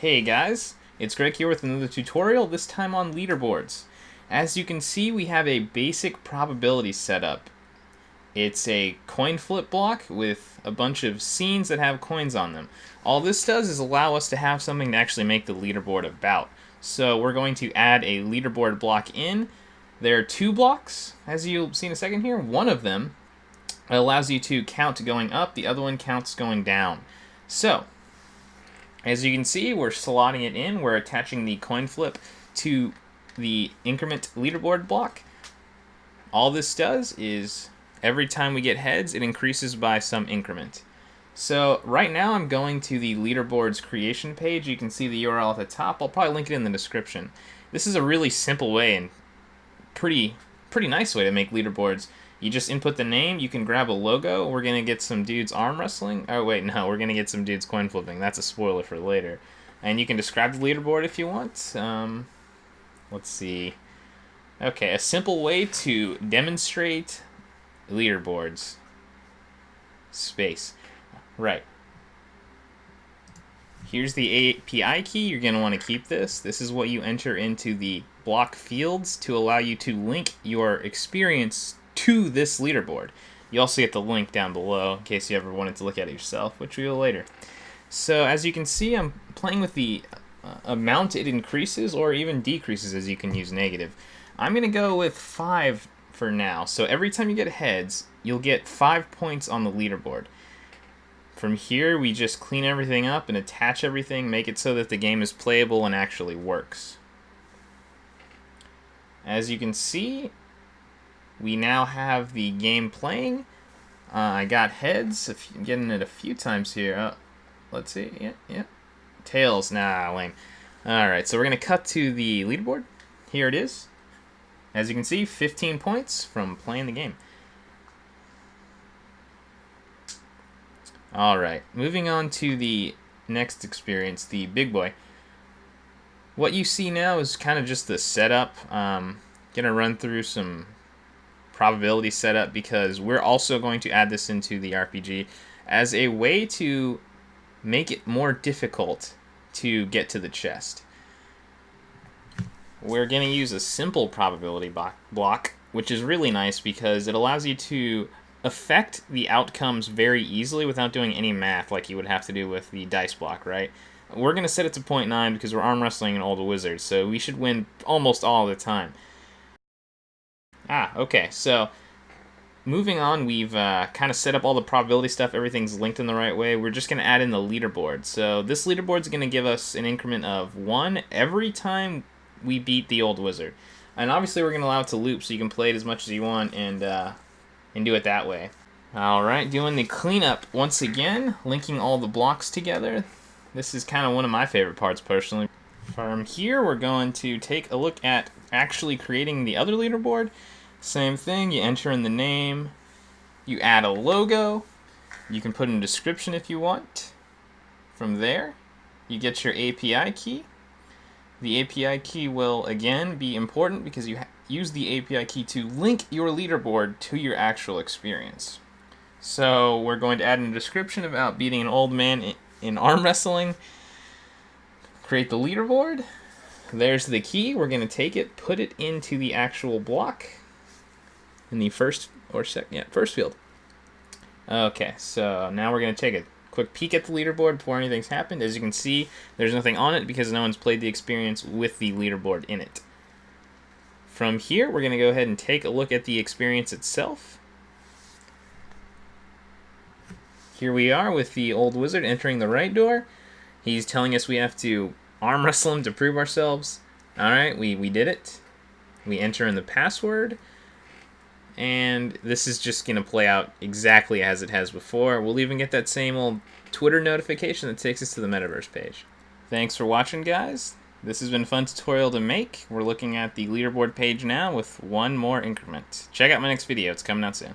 Hey guys, it's Greg here with another tutorial, this time on leaderboards. As you can see, we have a basic probability setup. It's a coin flip block with a bunch of scenes that have coins on them. All this does is allow us to have something to actually make the leaderboard about. So we're going to add a leaderboard block in. There are two blocks, as you'll see in a second here. One of them allows you to count going up, the other one counts going down. So, as you can see, we're slotting it in. We're attaching the coin flip to the increment leaderboard block. All this does is every time we get heads, it increases by some increment. So right now I'm going to the leaderboards creation page. You can see the URL at the top. I'll probably link it in the description. This is a really simple way and pretty nice way to make leaderboards. You just input the name, you can grab a logo. We're going to get some dudes arm wrestling. Oh wait, no, we're going to get some dudes coin flipping. That's a spoiler for later. And you can describe the leaderboard if you want. Let's see. Okay, a simple way to demonstrate leaderboards. Space. Right. Here's the API key. You're going to want to keep this. This is what you enter into the block fields to allow you to link your experience to this leaderboard. You also get the link down below in case you ever wanted to look at it yourself, which we will later. So as you can see, I'm playing with the amount it increases or even decreases, as you can use negative. I'm going to go with 5 for now. So every time you get heads, you'll get 5 points on the leaderboard. From here, we just clean everything up and attach everything, make it so that the game is playable and actually works. As you can see, we now have the game playing. I got heads. I'm getting it a few times here. Let's see. Yeah. Tails. Nah, lame. Alright, so we're going to cut to the leaderboard. Here it is. As you can see, 15 points from playing the game. Alright, moving on to the next experience, the big boy. What you see now is kind of just the setup. Going to run through some probability setup because we're also going to add this into the RPG as a way to make it more difficult to get to the chest. We're going to use a simple probability block, which is really nice because it allows you to affect the outcomes very easily without doing any math like you would have to do with the dice block, right? We're going to set it to 0.9 because we're arm wrestling an old wizard, so we should win almost all the time. Okay, so moving on, we've kind of set up all the probability stuff. Everything's linked in the right way. We're just going to add in the leaderboard. So this leaderboard's going to give us an increment of 1 every time we beat the old wizard. And obviously we're going to allow it to loop so you can play it as much as you want and do it that way. Alright, doing the cleanup once again, linking all the blocks together. This is kind of one of my favorite parts personally. From here, we're going to take a look at actually creating the other leaderboard. Same thing, you enter in the name, you add a logo, you can put in a description if you want. From there, you get your API key. The API key will, again, be important because you use the API key to link your leaderboard to your actual experience. So we're going to add in a description about beating an old man in arm wrestling. Create the leaderboard. There's the key. We're going to take it, put it into the actual block in the first field. Okay, so now we're going to take a quick peek at the leaderboard before anything's happened. As you can see, there's nothing on it because no one's played the experience with the leaderboard in it. From here, we're going to go ahead and take a look at the experience itself. Here we are with the old wizard entering the right door. He's telling us we have to arm wrestle him to prove ourselves. Alright, we did it. We enter in the password. And this is just going to play out exactly as it has before. We'll even get that same old Twitter notification that takes us to the Metaverse page. Thanks for watching, guys. This has been a fun tutorial to make. We're looking at the leaderboard page now with 1 more increment. Check out my next video. It's coming out soon.